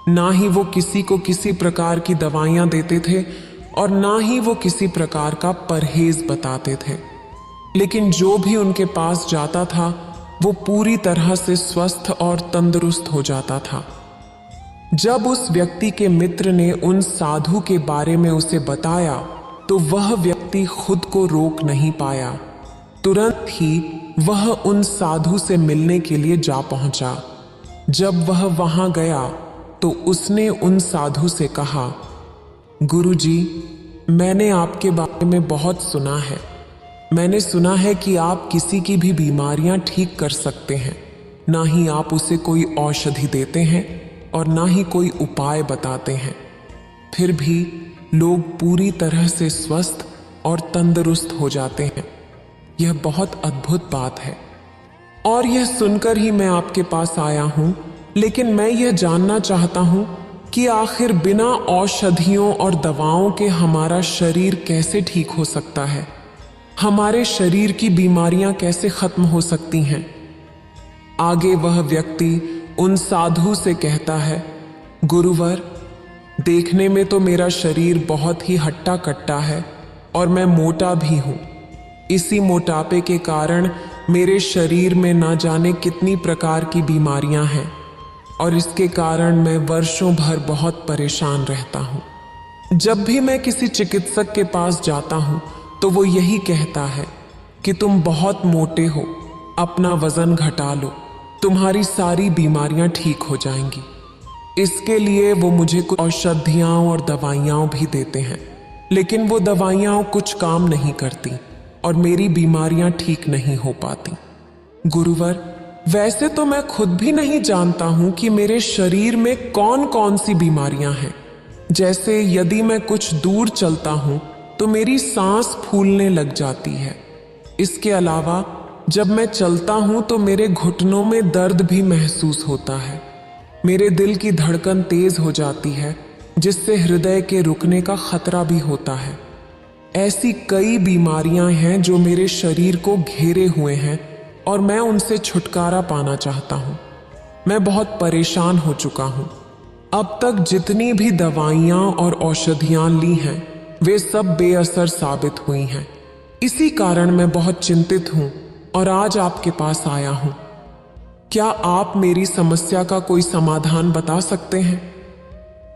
Speaker 1: ना ही वो किसी को किसी प्रकार की दवाइयां देते थे और ना ही वो किसी प्रकार का परहेज बताते थे, लेकिन जो भी उनके पास जाता था वो पूरी तरह से स्वस्थ और तंदुरुस्त हो जाता था। जब उस व्यक्ति के मित्र ने उन साधु के बारे में उसे बताया तो वह व्यक्ति खुद को रोक नहीं पाया। तुरंत ही वह उन साधु से मिलने के लिए जा पहुंचा। जब वह वहां गया तो उसने उन साधु से कहा, गुरुजी, मैंने आपके बारे में बहुत सुना है। मैंने सुना है कि आप किसी की भी बीमारियां ठीक कर सकते हैं। ना ही आप उसे कोई औषधि देते हैं और ना ही कोई उपाय बताते हैं, फिर भी लोग पूरी तरह से स्वस्थ और तंदुरुस्त हो जाते हैं। यह बहुत अद्भुत बात है और यह सुनकर ही मैं आपके पास आया हूं। लेकिन मैं यह जानना चाहता हूं कि आखिर बिना औषधियों और दवाओं के हमारा शरीर कैसे ठीक हो सकता है? हमारे शरीर की बीमारियां कैसे खत्म हो सकती हैं? आगे वह व्यक्ति उन साधु से कहता है, गुरुवर, देखने में तो मेरा शरीर बहुत ही हट्टा कट्टा है और मैं मोटा भी हूं। इसी मोटापे के कारण मेरे शरीर में ना जाने कितनी प्रकार की बीमारियां हैं और इसके कारण मैं वर्षों भर बहुत परेशान रहता हूं। जब भी मैं किसी चिकित्सक के पास जाता हूं तो वो यही कहता है कि तुम बहुत मोटे हो, अपना वजन घटा लो, तुम्हारी सारी बीमारियां ठीक हो जाएंगी। इसके लिए वो मुझे कुछ औषधियां और दवाइयां भी देते हैं, लेकिन वो दवाइयां कुछ काम नहीं करती और मेरी बीमारियां ठीक नहीं हो पाती। गुरुवर, वैसे तो मैं खुद भी नहीं जानता हूं कि मेरे शरीर में कौन कौन सी बीमारियां हैं। जैसे यदि मैं कुछ दूर चलता हूं तो मेरी सांस फूलने लग जाती है। इसके अलावा जब मैं चलता हूं तो मेरे घुटनों में दर्द भी महसूस होता है। मेरे दिल की धड़कन तेज हो जाती है, जिससे हृदय के रुकने का खतरा भी होता है। ऐसी कई बीमारियां हैं जो मेरे शरीर को घेरे हुए हैं और मैं उनसे छुटकारा पाना चाहता हूं। मैं बहुत परेशान हो चुका हूं। अब तक जितनी भी दवाइयां और औषधियां ली हैं वे सब बेअसर साबित हुई हैं। इसी कारण मैं बहुत चिंतित हूं और आज आपके पास आया हूं। क्या आप मेरी समस्या का कोई समाधान बता सकते हैं?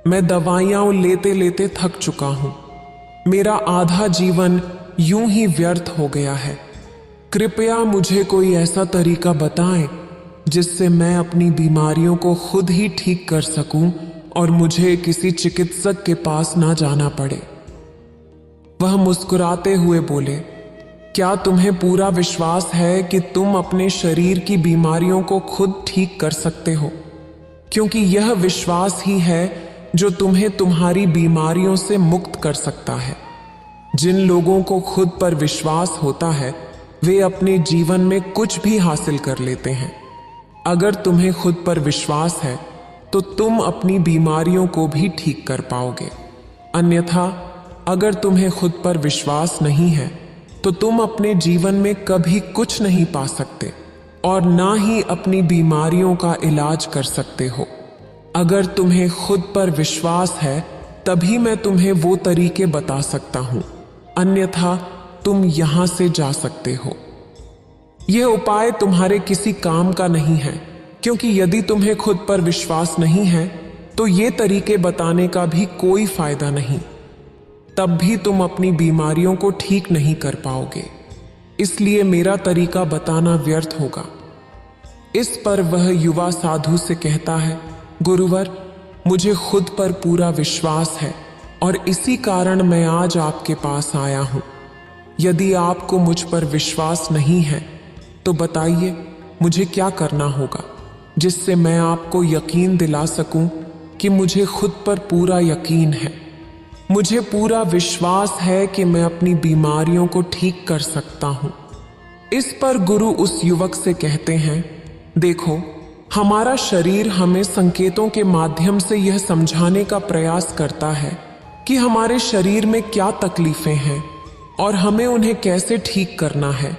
Speaker 1: मैं दवाइयां लेते लेते थक चुका हूं। मेरा आधा जीवन यूं ही व्यर्थ हो गया है। कृपया मुझे कोई ऐसा तरीका बताएं जिससे मैं अपनी बीमारियों को खुद ही ठीक कर सकूं और मुझे किसी चिकित्सक के पास ना जाना पड़े। वह मुस्कुराते हुए बोले, क्या तुम्हें पूरा विश्वास है कि तुम अपने शरीर की बीमारियों को खुद ठीक कर सकते हो? क्योंकि यह विश्वास ही है जो तुम्हें तुम्हारी बीमारियों से मुक्त कर सकता है। जिन लोगों को खुद पर विश्वास होता है वे अपने जीवन में कुछ भी हासिल कर लेते हैं। अगर तुम्हें खुद पर विश्वास है तो तुम अपनी बीमारियों को भी ठीक कर पाओगे। अन्यथा अगर तुम्हें खुद पर विश्वास नहीं है तो तुम अपने जीवन में कभी कुछ नहीं पा सकते और ना ही अपनी बीमारियों का इलाज कर सकते हो। अगर तुम्हें खुद पर विश्वास है तभी मैं तुम्हें वो तरीके बता सकता हूं, अन्यथा तुम यहां से जा सकते हो। यह उपाय तुम्हारे किसी काम का नहीं है, क्योंकि यदि तुम्हें खुद पर विश्वास नहीं है तो ये तरीके बताने का भी कोई फायदा नहीं। तब भी तुम अपनी बीमारियों को ठीक नहीं कर पाओगे। इसलिए मेरा तरीका बताना व्यर्थ होगा। इस पर वह युवा साधु से कहता है, गुरुवर, मुझे खुद पर पूरा विश्वास है और इसी कारण मैं आज आपके पास आया हूं। यदि आपको मुझ पर विश्वास नहीं है तो बताइए मुझे क्या करना होगा, जिससे मैं आपको यकीन दिला सकूं कि मुझे खुद पर पूरा यकीन है। मुझे पूरा विश्वास है कि मैं अपनी बीमारियों को ठीक कर सकता हूं। इस पर गुरु उस युवक से कहते हैं, देखो, हमारा शरीर हमें संकेतों के माध्यम से यह समझाने का प्रयास करता है कि हमारे शरीर में क्या तकलीफें हैं और हमें उन्हें कैसे ठीक करना है,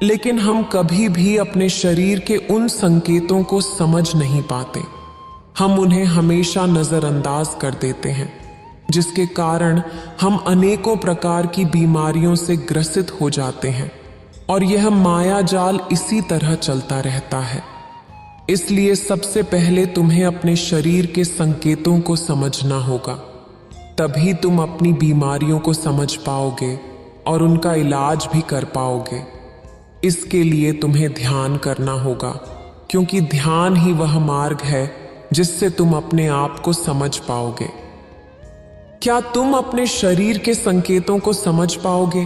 Speaker 1: लेकिन हम कभी भी अपने शरीर के उन संकेतों को समझ नहीं पाते। हम उन्हें हमेशा नजरअंदाज कर देते हैं, जिसके कारण हम अनेकों प्रकार की बीमारियों से ग्रसित हो जाते हैं और यह माया जाल इसी तरह चलता रहता है। इसलिए सबसे पहले तुम्हें अपने शरीर के संकेतों को समझना होगा, तभी तुम अपनी बीमारियों को समझ पाओगे और उनका इलाज भी कर पाओगे। इसके लिए तुम्हें ध्यान करना होगा, क्योंकि ध्यान ही वह मार्ग है जिससे तुम अपने आप को समझ पाओगे। क्या तुम अपने शरीर के संकेतों को समझ पाओगे?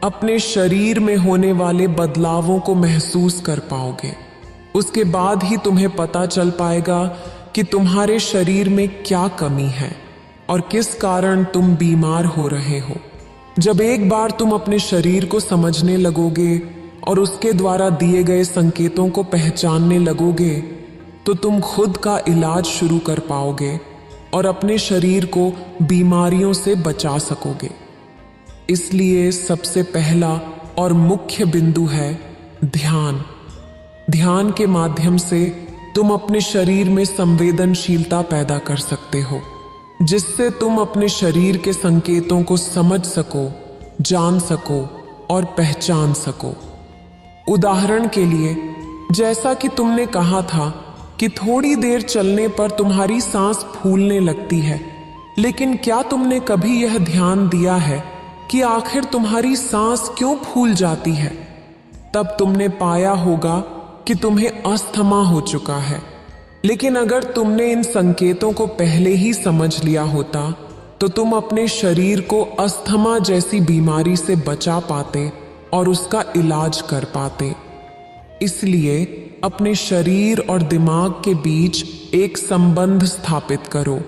Speaker 1: अपने शरीर में होने वाले बदलावों को महसूस कर पाओगे। उसके बाद ही तुम्हें पता चल पाएगा कि तुम्हारे शरीर में क्या कमी है और किस कारण तुम बीमार हो रहे हो। जब एक बार तुम अपने शरीर को समझने लगोगे और उसके द्वारा दिए गए संकेतों को पहचानने लगोगे, तो तुम खुद का इलाज शुरू कर पाओगे और अपने शरीर को बीमारियों से बचा सकोगे। इसलिए सबसे पहला और मुख्य बिंदु है ध्यान। ध्यान के माध्यम से तुम अपने शरीर में संवेदनशीलता पैदा कर सकते हो, जिससे तुम अपने शरीर के संकेतों को समझ सको, जान सको और पहचान सको। उदाहरण के लिए, जैसा कि तुमने कहा था कि थोड़ी देर चलने पर तुम्हारी सांस फूलने लगती है, लेकिन क्या तुमने कभी यह ध्यान दिया है कि आखिर तुम्हारी सांस क्यों फूल जाती है? तब तुमने पाया होगा कि तुम्हें अस्थमा हो चुका है। लेकिन अगर तुमने इन संकेतों को पहले ही समझ लिया होता तो तुम अपने शरीर को अस्थमा जैसी बीमारी से बचा पाते और उसका इलाज कर पाते। इसलिए अपने शरीर और दिमाग के बीच एक संबंध स्थापित करो,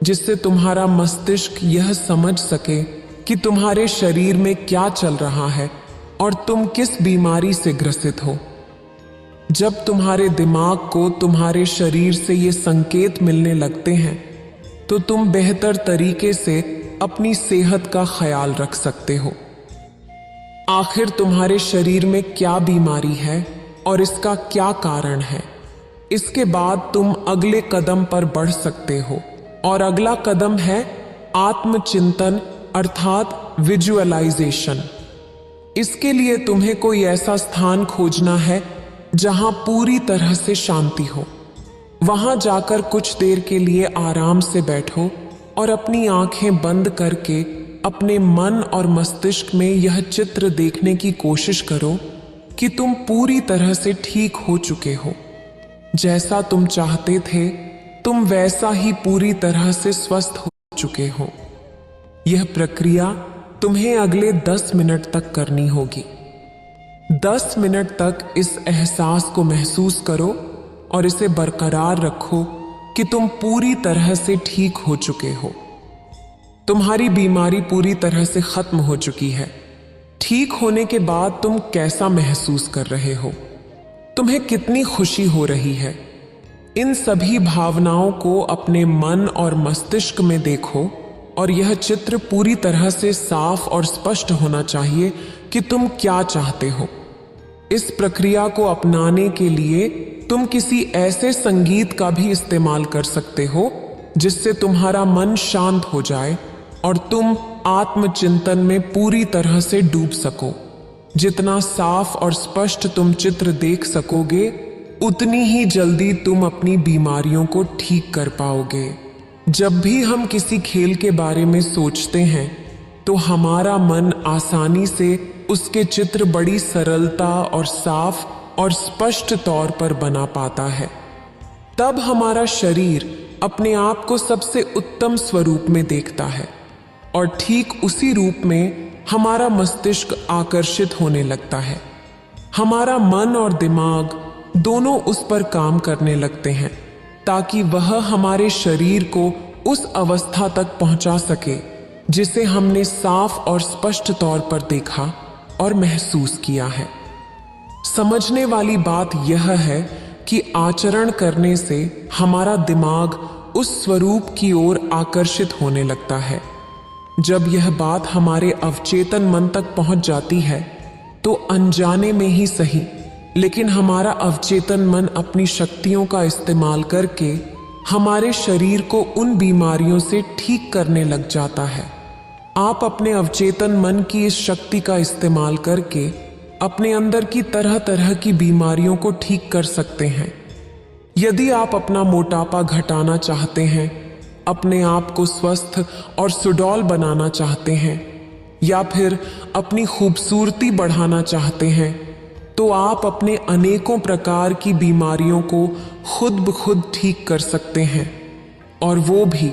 Speaker 1: जिससे तुम्हारा मस्तिष्क यह समझ सके कि तुम्हारे शरीर में क्या चल रहा है और तुम किस बीमारी से ग्रसित हो। जब तुम्हारे दिमाग को तुम्हारे शरीर से ये संकेत मिलने लगते हैं तो तुम बेहतर तरीके से अपनी सेहत का ख्याल रख सकते हो। आखिर तुम्हारे शरीर में क्या बीमारी है और इसका क्या कारण है, इसके बाद तुम अगले कदम पर बढ़ सकते हो। और अगला कदम है आत्मचिंतन अर्थात विजुअलाइजेशन। इसके लिए तुम्हें कोई ऐसा स्थान खोजना है जहां पूरी तरह से शांति हो। वहां जाकर कुछ देर के लिए आराम से बैठो और अपनी आंखें बंद करके अपने मन और मस्तिष्क में यह चित्र देखने की कोशिश करो कि तुम पूरी तरह से ठीक हो चुके हो। जैसा तुम चाहते थे तुम वैसा ही पूरी तरह से स्वस्थ हो चुके हो। यह प्रक्रिया तुम्हें अगले 10 मिनट तक करनी होगी। 10 मिनट तक इस एहसास को महसूस करो और इसे बरकरार रखो कि तुम पूरी तरह से ठीक हो चुके हो। तुम्हारी बीमारी पूरी तरह से खत्म हो चुकी है। ठीक होने के बाद तुम कैसा महसूस कर रहे हो? तुम्हें कितनी खुशी हो रही है? इन सभी भावनाओं को अपने मन और मस्तिष्क में देखो और यह चित्र पूरी तरह से साफ और स्पष्ट होना चाहिए कि तुम क्या चाहते हो। इस प्रक्रिया को अपनाने के लिए तुम किसी ऐसे संगीत का भी इस्तेमाल कर सकते हो जिससे तुम्हारा मन शांत हो जाए और तुम आत्मचिंतन में पूरी तरह से डूब सको। जितना साफ और स्पष्ट तुम चित्र देख सकोगे, उतनी ही जल्दी तुम अपनी बीमारियों को ठीक कर पाओगे। जब भी हम किसी खेल के बारे में सोचते हैं तो हमारा मन आसानी से उसके चित्र बड़ी सरलता और साफ और स्पष्ट तौर पर बना पाता है। तब हमारा शरीर अपने आप को सबसे उत्तम स्वरूप में देखता है और ठीक उसी रूप में हमारा मस्तिष्क आकर्षित होने लगता है। हमारा मन और दिमाग दोनों उस पर काम करने लगते हैं ताकि वह हमारे शरीर को उस अवस्था तक पहुंचा सके जिसे हमने साफ और स्पष्ट तौर पर देखा और महसूस किया है। समझने वाली बात यह है कि आचरण करने से हमारा दिमाग उस स्वरूप की ओर आकर्षित होने लगता है। जब यह बात हमारे अवचेतन मन तक पहुंच जाती है तो अनजाने में ही सही, लेकिन हमारा अवचेतन मन अपनी शक्तियों का इस्तेमाल करके हमारे शरीर को उन बीमारियों से ठीक करने लग जाता है। आप अपने अवचेतन मन की इस शक्ति का इस्तेमाल करके अपने अंदर की तरह तरह की बीमारियों को ठीक कर सकते हैं। यदि आप अपना मोटापा घटाना चाहते हैं, अपने आप को स्वस्थ और सुडौल बनाना चाहते हैं, या फिर अपनी खूबसूरती बढ़ाना चाहते हैं, तो आप अपने अनेकों प्रकार की बीमारियों को खुद ब खुद ठीक कर सकते हैं, और वो भी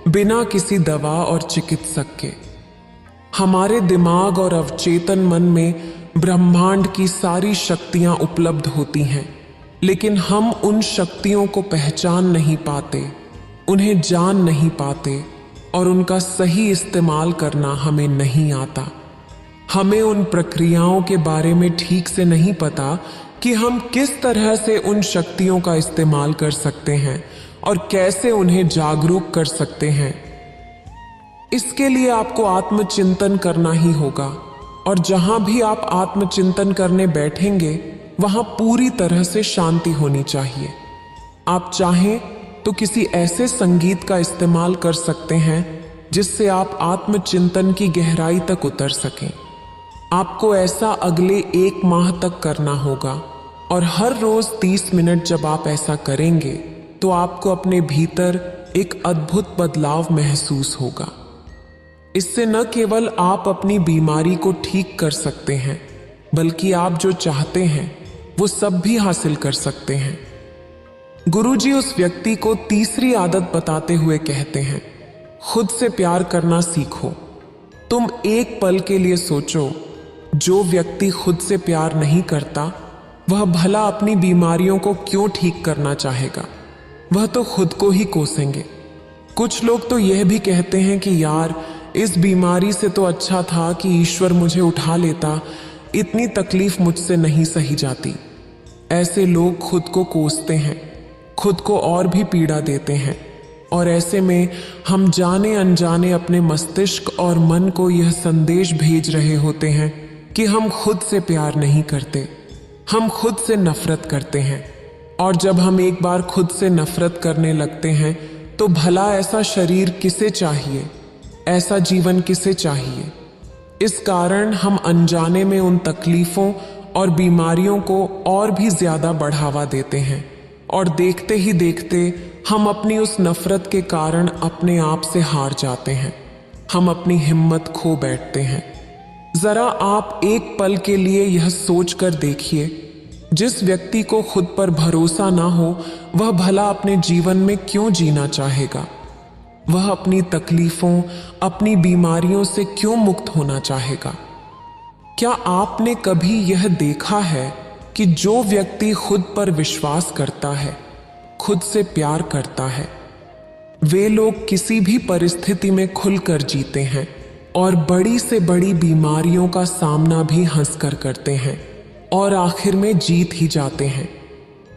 Speaker 1: बिना किसी दवा और चिकित्सक के। हमारे दिमाग और अवचेतन मन में ब्रह्मांड की सारी शक्तियां उपलब्ध होती हैं, लेकिन हम उन शक्तियों को पहचान नहीं पाते, उन्हें जान नहीं पाते और उनका सही इस्तेमाल करना हमें नहीं आता। हमें उन प्रक्रियाओं के बारे में ठीक से नहीं पता कि हम किस तरह से उन शक्तियों का इस्तेमाल कर सकते हैं और कैसे उन्हें जागरूक कर सकते हैं। इसके लिए आपको आत्मचिंतन करना ही होगा, और जहां भी आप आत्मचिंतन करने बैठेंगे वहां पूरी तरह से शांति होनी चाहिए। आप चाहें तो किसी ऐसे संगीत का इस्तेमाल कर सकते हैं जिससे आप आत्मचिंतन की गहराई तक उतर सकें। आपको ऐसा अगले 1 माह तक करना होगा, और हर रोज 30 मिनट जब आप ऐसा करेंगे तो आपको अपने भीतर एक अद्भुत बदलाव महसूस होगा। इससे न केवल आप अपनी बीमारी को ठीक कर सकते हैं, बल्कि आप जो चाहते हैं वो सब भी हासिल कर सकते हैं। गुरुजी उस व्यक्ति को तीसरी आदत बताते हुए कहते हैं, खुद से प्यार करना सीखो। तुम एक पल के लिए सोचो, जो व्यक्ति खुद से प्यार नहीं करता वह भला अपनी बीमारियों को क्यों ठीक करना चाहेगा? वह तो खुद को ही कोसेंगे। कुछ लोग तो यह भी कहते हैं कि यार, इस बीमारी से तो अच्छा था कि ईश्वर मुझे उठा लेता, इतनी तकलीफ मुझसे नहीं सही जाती। ऐसे लोग खुद को कोसते हैं, खुद को और भी पीड़ा देते हैं, और ऐसे में हम जाने अनजाने अपने मस्तिष्क और मन को यह संदेश भेज रहे होते हैं कि हम खुद से प्यार नहीं करते, हम खुद से नफरत करते हैं। और जब हम एक बार खुद से नफरत करने लगते हैं तो भला ऐसा शरीर किसे चाहिए, ऐसा जीवन किसे चाहिए? इस कारण हम अनजाने में उन तकलीफों और बीमारियों को और भी ज्यादा बढ़ावा देते हैं, और देखते ही देखते हम अपनी उस नफरत के कारण अपने आप से हार जाते हैं। हम अपनी हिम्मत खो बैठते हैं। जरा आप एक पल के लिए यह सोचकर देखिए, जिस व्यक्ति को खुद पर भरोसा ना हो वह भला अपने जीवन में क्यों जीना चाहेगा? वह अपनी तकलीफों, अपनी बीमारियों से क्यों मुक्त होना चाहेगा? क्या आपने कभी यह देखा है कि जो व्यक्ति खुद पर विश्वास करता है, खुद से प्यार करता है, वे लोग किसी भी परिस्थिति में खुलकर जीते हैं और बड़ी से बड़ी बीमारियों का सामना भी हंसकर करते हैं और आखिर में जीत ही जाते हैं।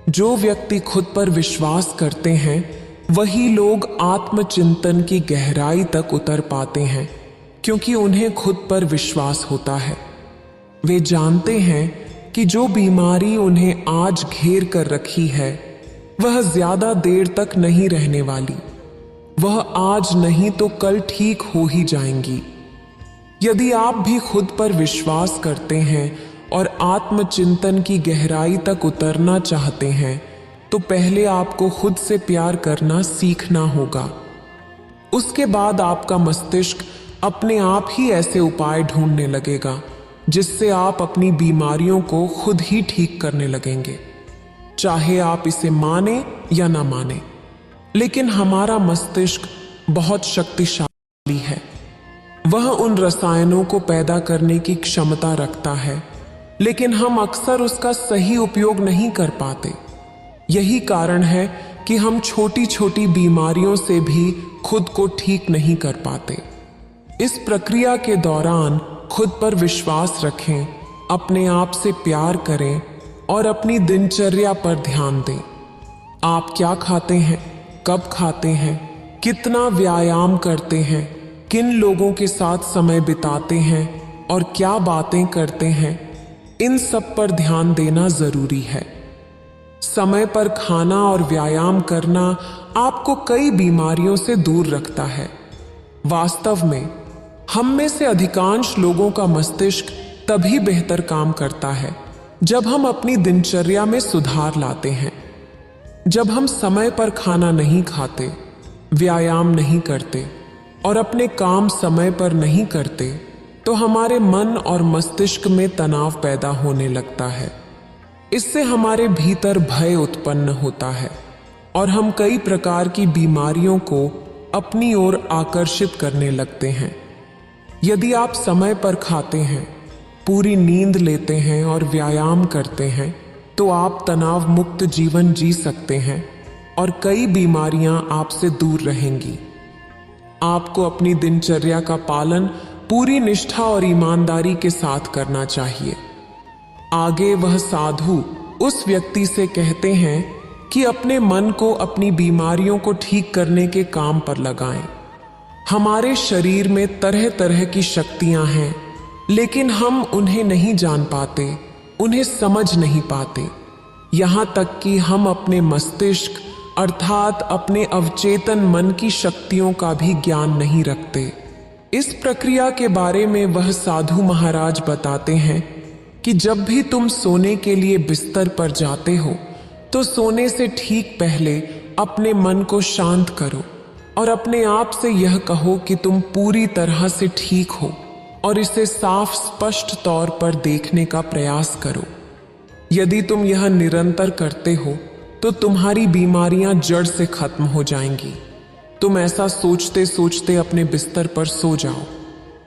Speaker 1: जो व्यक्ति खुद पर विश्वास करते हैं वही लोग आत्मचिंतन की गहराई तक उतर पाते हैं, क्योंकि उन्हें खुद पर विश्वास होता है। वे जानते हैं कि जो बीमारी उन्हें आज घेर कर रखी है वह ज्यादा देर तक नहीं रहने वाली, वह आज नहीं तो कल ठीक हो ही जाएंगी। यदि आप भी खुद पर विश्वास करते हैं और आत्मचिंतन की गहराई तक उतरना चाहते हैं तो पहले आपको खुद से प्यार करना सीखना होगा। उसके बाद आपका मस्तिष्क अपने आप ही ऐसे उपाय ढूंढने लगेगा जिससे आप अपनी बीमारियों को खुद ही ठीक करने लगेंगे, चाहे आप इसे माने या ना माने। लेकिन हमारा मस्तिष्क बहुत शक्तिशाली है। वह उन रसायनों को पैदा करने की क्षमता रखता है, लेकिन हम अक्सर उसका सही उपयोग नहीं कर पाते। यही कारण है कि हम छोटी छोटी बीमारियों से भी खुद को ठीक नहीं कर पाते। इस प्रक्रिया के दौरान खुद पर विश्वास रखें, अपने आप से प्यार करें और अपनी दिनचर्या पर ध्यान दें। आप क्या खाते हैं, कब खाते हैं, कितना व्यायाम करते हैं, किन लोगों के साथ समय बिताते हैं और क्या बातें करते हैं, इन सब पर ध्यान देना जरूरी है। समय पर खाना और व्यायाम करना आपको कई बीमारियों से दूर रखता है। वास्तव में हम में से अधिकांश लोगों का मस्तिष्क तभी बेहतर काम करता है जब हम अपनी दिनचर्या में सुधार लाते हैं। जब हम समय पर खाना नहीं खाते, व्यायाम नहीं करते और अपने काम समय पर नहीं करते, तो हमारे मन और मस्तिष्क में तनाव पैदा होने लगता है। इससे हमारे भीतर भय उत्पन्न होता है और हम कई प्रकार की बीमारियों को अपनी ओर आकर्षित करने लगते हैं। यदि आप समय पर खाते हैं, पूरी नींद लेते हैं और व्यायाम करते हैं, तो आप तनाव मुक्त जीवन जी सकते हैं और कई बीमारियां आपसे दूर रहेंगी। आपको अपनी दिनचर्या का पालन पूरी निष्ठा और ईमानदारी के साथ करना चाहिए। आगे वह साधु उस व्यक्ति से कहते हैं कि अपने मन को अपनी बीमारियों को ठीक करने के काम पर लगाएं। हमारे शरीर में तरह तरह की शक्तियां हैं, लेकिन हम उन्हें नहीं जान पाते, उन्हें समझ नहीं पाते। यहां तक कि हम अपने मस्तिष्क अर्थात अपने अवचेतन मन की शक्तियों का भी ज्ञान नहीं रखते। इस प्रक्रिया के बारे में वह साधु महाराज बताते हैं कि जब भी तुम सोने के लिए बिस्तर पर जाते हो, तो सोने से ठीक पहले अपने मन को शांत करो और अपने आप से यह कहो कि तुम पूरी तरह से ठीक हो और इसे साफ स्पष्ट तौर पर देखने का प्रयास करो। यदि तुम यह निरंतर करते हो तो तुम्हारी बीमारियां जड़ से खत्म हो जाएंगी। तुम ऐसा सोचते सोचते अपने बिस्तर पर सो जाओ।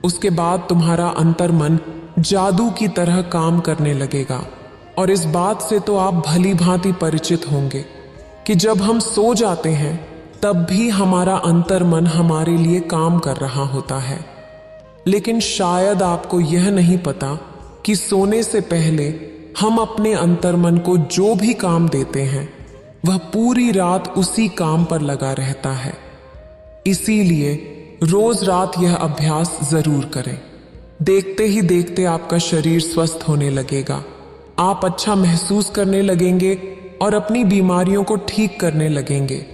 Speaker 1: उसके बाद तुम्हारा अंतर्मन जादू की तरह काम करने लगेगा और इस बात से तो आप भली भांति परिचित होंगे कि जब हम सो जाते हैं तब भी हमारा अंतर्मन हमारे लिए काम कर रहा होता है। लेकिन शायद आपको यह नहीं पता कि सोने से पहले हम अपने अंतर्मन को जो भी काम देते हैं वह पूरी रात उसी काम पर लगा रहता है। इसीलिए रोज रात यह अभ्यास जरूर करें। देखते ही देखते आपका शरीर स्वस्थ होने लगेगा, आप अच्छा महसूस करने लगेंगे और अपनी बीमारियों को ठीक करने लगेंगे।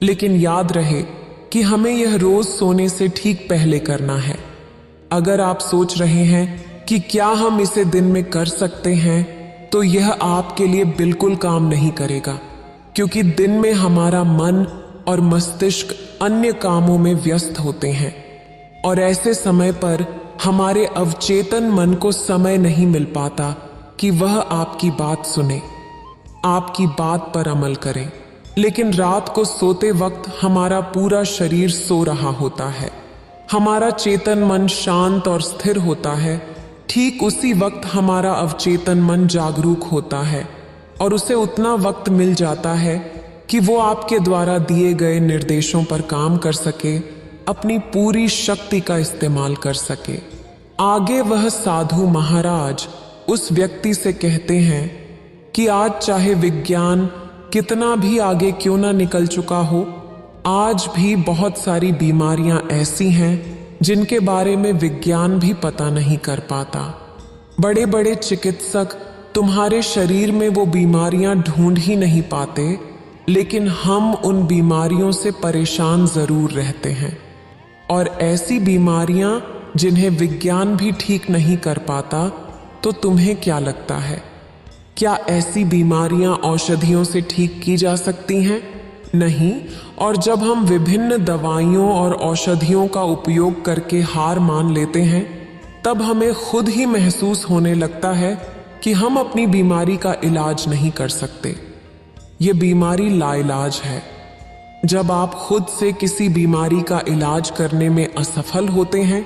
Speaker 1: लेकिन याद रहे कि हमें यह रोज सोने से ठीक पहले करना है। अगर आप सोच रहे हैं कि क्या हम इसे दिन में कर सकते हैं, तो यह आपके लिए बिल्कुल काम नहीं करेगा, क्योंकि दिन में हमारा मन और मस्तिष्क अन्य कामों में व्यस्त होते हैं और ऐसे समय पर हमारे अवचेतन मन को समय नहीं मिल पाता कि वह आपकी बात सुने, आपकी बात पर अमल करें। लेकिन रात को सोते वक्त हमारा पूरा शरीर सो रहा होता है, हमारा चेतन मन शांत और स्थिर होता है। ठीक उसी वक्त हमारा अवचेतन मन जागरूक होता है और उसे उतना वक्त मिल जाता है कि वो आपके द्वारा दिए गए निर्देशों पर काम कर सके, अपनी पूरी शक्ति का इस्तेमाल कर सके। आगे वह साधु महाराज उस व्यक्ति से कहते हैं कि आज चाहे विज्ञान कितना भी आगे क्यों ना निकल चुका हो, आज भी बहुत सारी बीमारियां ऐसी हैं जिनके बारे में विज्ञान भी पता नहीं कर पाता। बड़े बड़े चिकित्सक तुम्हारे शरीर में वो बीमारियां ढूंढ ही नहीं पाते, लेकिन हम उन बीमारियों से परेशान जरूर रहते हैं। और ऐसी बीमारियां जिन्हें विज्ञान भी ठीक नहीं कर पाता, तो तुम्हें क्या लगता है, क्या ऐसी बीमारियां औषधियों से ठीक की जा सकती हैं? नहीं। और जब हम विभिन्न दवाइयों और औषधियों का उपयोग करके हार मान लेते हैं, तब हमें खुद ही महसूस होने लगता है कि हम अपनी बीमारी का इलाज नहीं कर सकते। ये बीमारी लाइलाज है। जब आप खुद से किसी बीमारी का इलाज करने में असफल होते हैं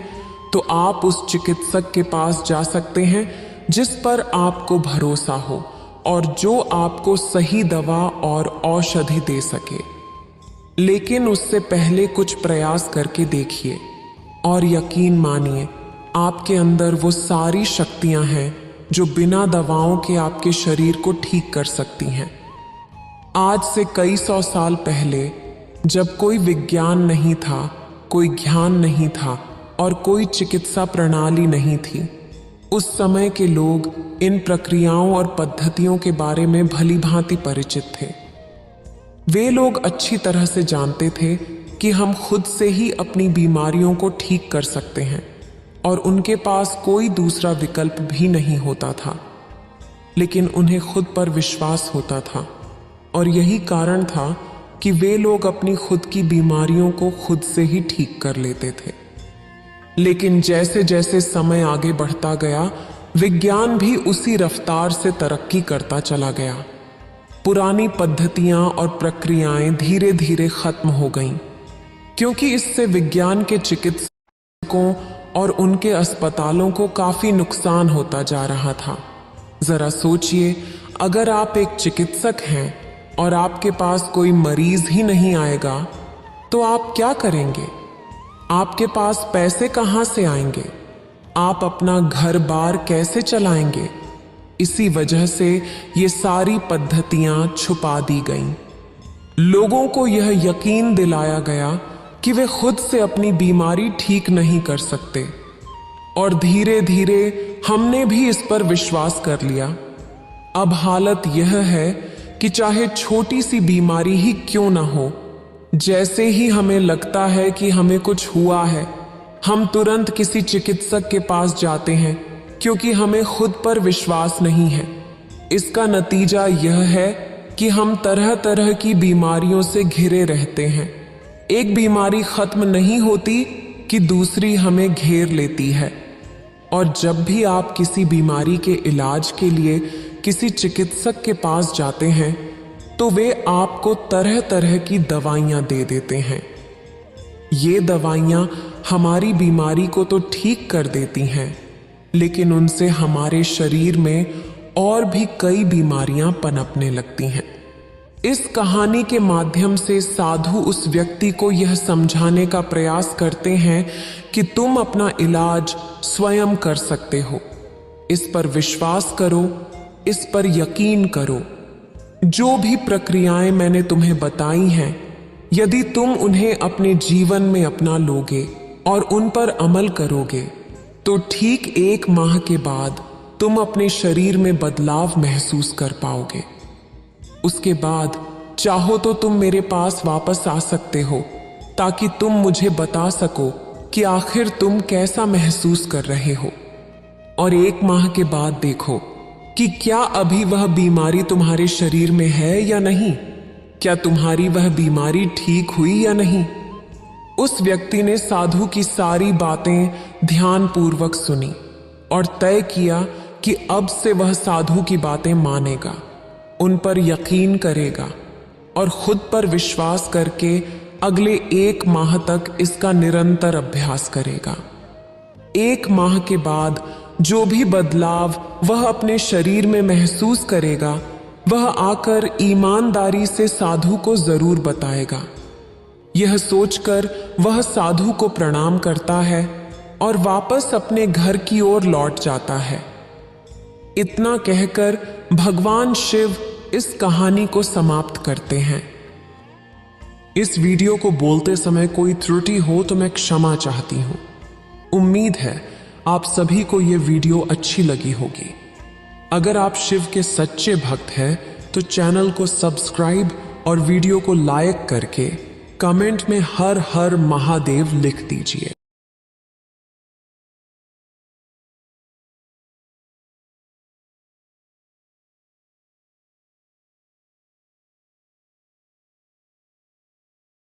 Speaker 1: तो आप उस चिकित्सक के पास जा सकते हैं जिस पर आपको भरोसा हो और जो आपको सही दवा और औषधि दे सके। लेकिन उससे पहले कुछ प्रयास करके देखिए और यकीन मानिए आपके अंदर वो सारी शक्तियां हैं जो बिना दवाओं के आपके शरीर को ठीक कर सकती हैं। आज से कई सौ साल पहले जब कोई विज्ञान नहीं था, कोई ज्ञान नहीं था और कोई चिकित्सा प्रणाली नहीं थी, उस समय के लोग इन प्रक्रियाओं और पद्धतियों के बारे में भली भांति परिचित थे। वे लोग अच्छी तरह से जानते थे कि हम खुद से ही अपनी बीमारियों को ठीक कर सकते हैं और उनके पास कोई दूसरा विकल्प भी नहीं होता था। लेकिन उन्हें खुद पर विश्वास होता था और यही कारण था कि वे लोग अपनी खुद की बीमारियों को खुद से ही ठीक कर लेते थे। लेकिन जैसे जैसे समय आगे बढ़ता गया, विज्ञान भी उसी रफ्तार से तरक्की करता चला गया। पुरानी पद्धतियां और प्रक्रियाएं धीरे धीरे खत्म हो गईं, क्योंकि इससे विज्ञान के चिकित्सकों और उनके अस्पतालों को काफी नुकसान होता जा रहा था। जरा सोचिए, अगर आप एक चिकित्सक हैं और आपके पास कोई मरीज ही नहीं आएगा तो आप क्या करेंगे? आपके पास पैसे कहां से आएंगे? आप अपना घर बार कैसे चलाएंगे? इसी वजह से ये सारी पद्धतियां छुपा दी गईं। लोगों को यह यकीन दिलाया गया कि वे खुद से अपनी बीमारी ठीक नहीं कर सकते और धीरे धीरे हमने भी इस पर विश्वास कर लिया। अब हालत यह है कि चाहे छोटी सी बीमारी ही क्यों ना हो, जैसे ही हमें लगता है कि हमें कुछ हुआ है, हम तुरंत किसी चिकित्सक के पास जाते हैं क्योंकि हमें खुद पर विश्वास नहीं है। इसका नतीजा यह है कि हम तरह तरह की बीमारियों से घिरे रहते हैं। एक बीमारी खत्म नहीं होती कि दूसरी हमें घेर लेती है। और जब भी आप किसी बीमारी के इलाज के लिए किसी चिकित्सक के पास जाते हैं तो वे आपको तरह तरह की दवाइयां दे देते हैं। ये दवाइयां हमारी बीमारी को तो ठीक कर देती हैं, लेकिन उनसे हमारे शरीर में और भी कई बीमारियां पनपने लगती हैं। इस कहानी के माध्यम से साधु उस व्यक्ति को यह समझाने का प्रयास करते हैं कि तुम अपना इलाज स्वयं कर सकते हो। इस पर विश्वास करो, इस पर यकीन करो। जो भी प्रक्रियाएं मैंने तुम्हें बताई हैं, यदि तुम उन्हें अपने जीवन में अपना लोगे और उन पर अमल करोगे तो ठीक 1 माह के बाद तुम अपने शरीर में बदलाव महसूस कर पाओगे। उसके बाद चाहो तो तुम मेरे पास वापस आ सकते हो ताकि तुम मुझे बता सको कि आखिर तुम कैसा महसूस कर रहे हो। और 1 माह के बाद देखो कि क्या अभी वह बीमारी तुम्हारे शरीर में है या नहीं, क्या तुम्हारी वह बीमारी ठीक हुई या नहीं। उस व्यक्ति ने साधु की सारी बातें ध्यानपूर्वक सुनी और तय किया कि अब से वह साधु की बातें मानेगा, उन पर यकीन करेगा और खुद पर विश्वास करके अगले 1 माह तक इसका निरंतर अभ्यास करेगा। 1 माह के बाद जो भी बदलाव वह अपने शरीर में महसूस करेगा, वह आकर ईमानदारी से साधु को जरूर बताएगा। यह सोचकर वह साधु को प्रणाम करता है और वापस अपने घर की ओर लौट जाता है। इतना कहकर भगवान शिव इस कहानी को समाप्त करते हैं। इस वीडियो को बोलते समय कोई त्रुटि हो तो मैं क्षमा चाहती हूं। उम्मीद है आप सभी को यह वीडियो अच्छी लगी होगी। अगर आप शिव के सच्चे भक्त हैं तो चैनल को सब्सक्राइब और वीडियो को लाइक करके कमेंट में हर हर महादेव लिख दीजिए।